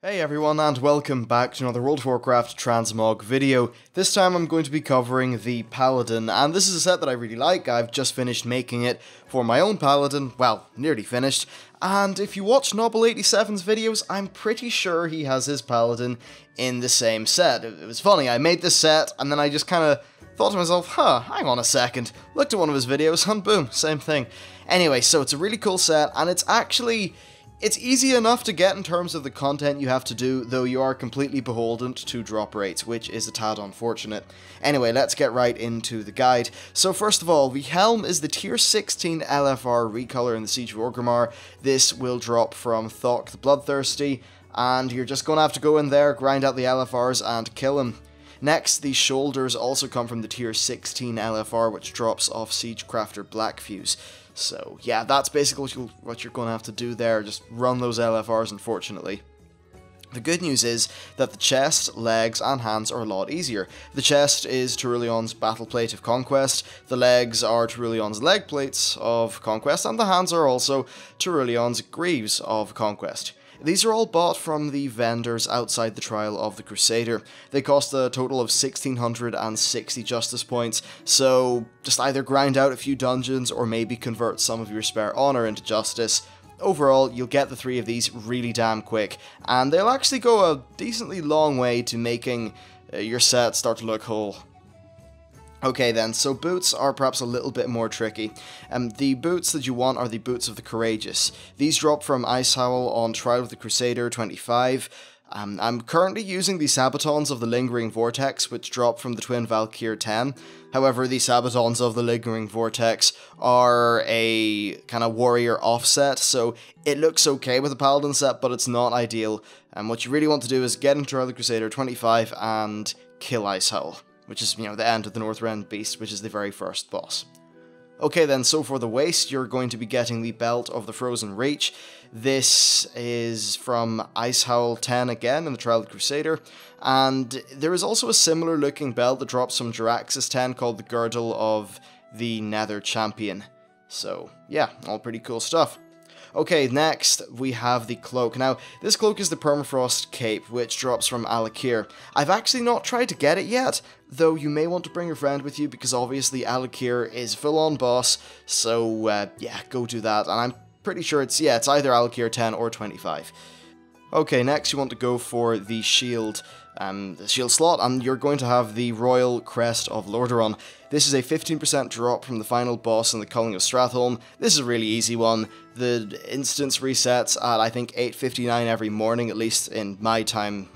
Hey everyone, and welcome back to another World of Warcraft Transmog video. This time I'm going to be covering the Paladin, and this is a set that I really like. I've just finished making it for my own Paladin, well, nearly finished, and if you watch Noble87's videos, I'm pretty sure he has his Paladin in the same set. It was funny, I made this set, and then I just kind of thought to myself, hang on a second, looked at one of his videos, and boom, same thing. Anyway, so it's a really cool set, and it's easy enough to get in terms of the content you have to do, though you are completely beholden to drop rates, which is a tad unfortunate. Anyway, let's get right into the guide. So first of all, the Helm is the tier 16 LFR recolor in the Siege of Orgrimmar. This will drop from Thok the Bloodthirsty, and you're just going to have to go in there, grind out the LFRs, and kill him. Next, the shoulders also come from the tier 16 LFR, which drops off Siegecrafter Blackfuse. So yeah, that's basically what you're going to have to do there, just run those LFRs, unfortunately. The good news is that the chest, legs, and hands are a lot easier. The chest is Turulion's Battle Plate of Conquest, the legs are Turulion's Leg Plates of Conquest, and the hands are also Turulion's Greaves of Conquest. These are all bought from the vendors outside the Trial of the Crusader. They cost a total of 1660 justice points, so just either grind out a few dungeons or maybe convert some of your spare honor into justice. Overall, you'll get the three of these really damn quick, and they'll actually go a decently long way to making your set start to look whole. Okay then, so boots are perhaps a little bit more tricky. The boots that you want are the Boots of the Courageous. These drop from Icehowl on Trial of the Crusader 25. I'm currently using the Sabatons of the Lingering Vortex, which drop from the Twin Valkyr 10. However, the Sabatons of the Lingering Vortex are a kind of warrior offset, so it looks okay with the Paladin set, but it's not ideal. What you really want to do is get into Trial of the Crusader 25 and kill Icehowl, which is, the end of the Northrend Beast, which is the very first boss. Okay then, so for the waist, you're going to be getting the Belt of the Frozen Reach. This is from Icehowl 10 again in the Trial of the Crusader, and there is also a similar looking belt that drops from Jaraxxus 10 called the Girdle of the Nether Champion. So yeah, all pretty cool stuff. Okay, next we have the Cloak. Now, this cloak is the Permafrost Cape, which drops from Alakir. I've actually not tried to get it yet, though you may want to bring your friend with you because obviously Alakir is full-on boss, so yeah, go do that. And I'm pretty sure it's either Alakir 10 or 25. Okay, next you want to go for the shield slot, and you're going to have the Royal Crest of Lordaeron. This is a 15% drop from the final boss in the Culling of Stratholme. This is a really easy one. The instance resets at, I think, 8:59 every morning, at least in my time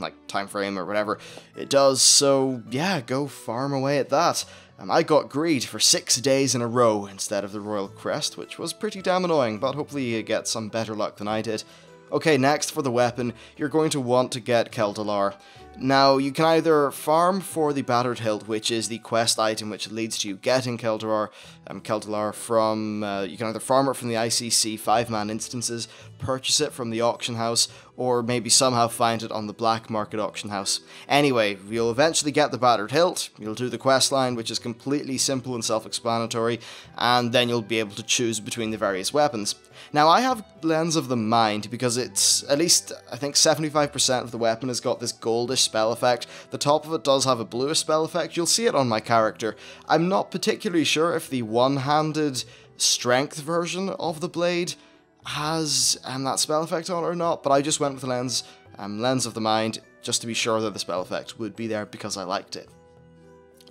frame or whatever it does, so yeah, go farm away at that. I got Greed for 6 days in a row instead of the Royal Crest, which was pretty damn annoying, but hopefully you get some better luck than I did. Okay, next for the weapon, you're going to want to get quel'delar. Now, you can either farm for the Battered Hilt, which is the quest item which leads to you getting quel'delar from, you can either farm it from the ICC 5-man instances, purchase it from the auction house, or maybe somehow find it on the black market auction house. Anyway, you'll eventually get the Battered Hilt, you'll do the quest line, which is completely simple and self-explanatory, and then you'll be able to choose between the various weapons. Now, I have Lens of the Mind because it's, at least, I think 75% of the weapon has got this goldish spell effect. The top of it does have a bluish spell effect. You'll see it on my character. I'm not particularly sure if the one-handed strength version of the blade has that spell effect on it or not, but I just went with Lens of the Mind just to be sure that the spell effect would be there because I liked it.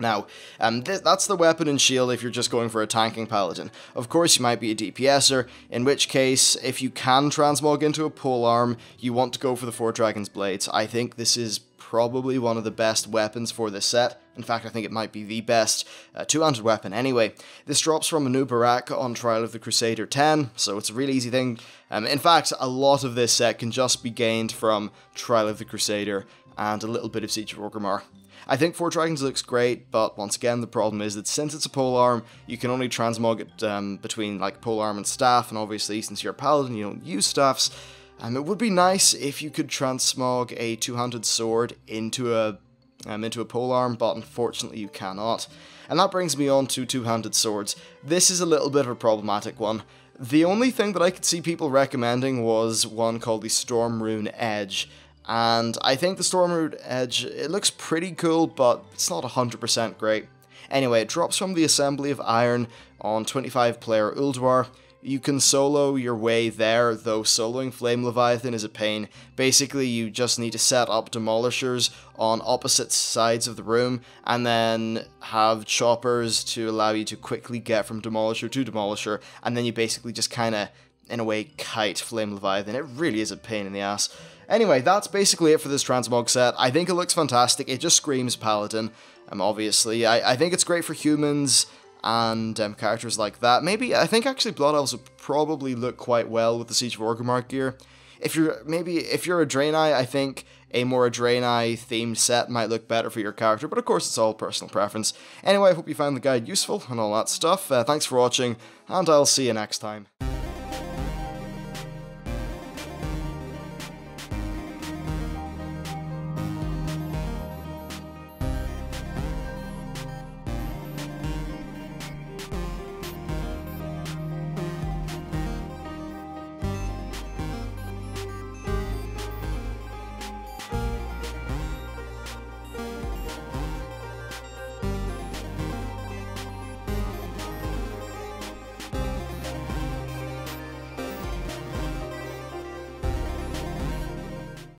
Now, that's the weapon and shield if you're just going for a tanking paladin. Of course, you might be a DPSer, in which case, if you can transmog into a polearm, you want to go for the Four Dragons Blades. I think this is probably one of the best weapons for this set. In fact, I think it might be the best two-handed weapon anyway. This drops from Anu Barak on Trial of the Crusader 10, so it's a really easy thing. In fact, a lot of this set can just be gained from Trial of the Crusader and a little bit of Siege of Orgrimmar. I think Four Dragons looks great, but once again, the problem is that since it's a polearm, you can only transmog it between polearm and staff, and obviously, since you're a paladin, you don't use staffs. It would be nice if you could transmog a two-handed sword into a polearm, but unfortunately you cannot. And that brings me on to two-handed swords. This is a little bit of a problematic one. The only thing that I could see people recommending was one called the Storm Rune Edge, and I think the Stormroot Edge, it looks pretty cool, but it's not 100% great. Anyway, it drops from the Assembly of Iron on 25-player Ulduar. You can solo your way there, though soloing Flame Leviathan is a pain. Basically, you just need to set up demolishers on opposite sides of the room, and then have choppers to allow you to quickly get from demolisher to demolisher, and then you basically just kinda, in a way, kite Flame Leviathan. It really is a pain in the ass. Anyway, that's basically it for this Transmog set. I think it looks fantastic. It just screams Paladin, obviously. I think it's great for humans and characters like that. Maybe, I think actually Blood Elves would probably look quite well with the Siege of Orgrimmar gear. If you're a Draenei, I think a more Draenei themed set might look better for your character, but of course it's all personal preference. Anyway, I hope you found the guide useful and all that stuff. Thanks for watching, and I'll see you next time.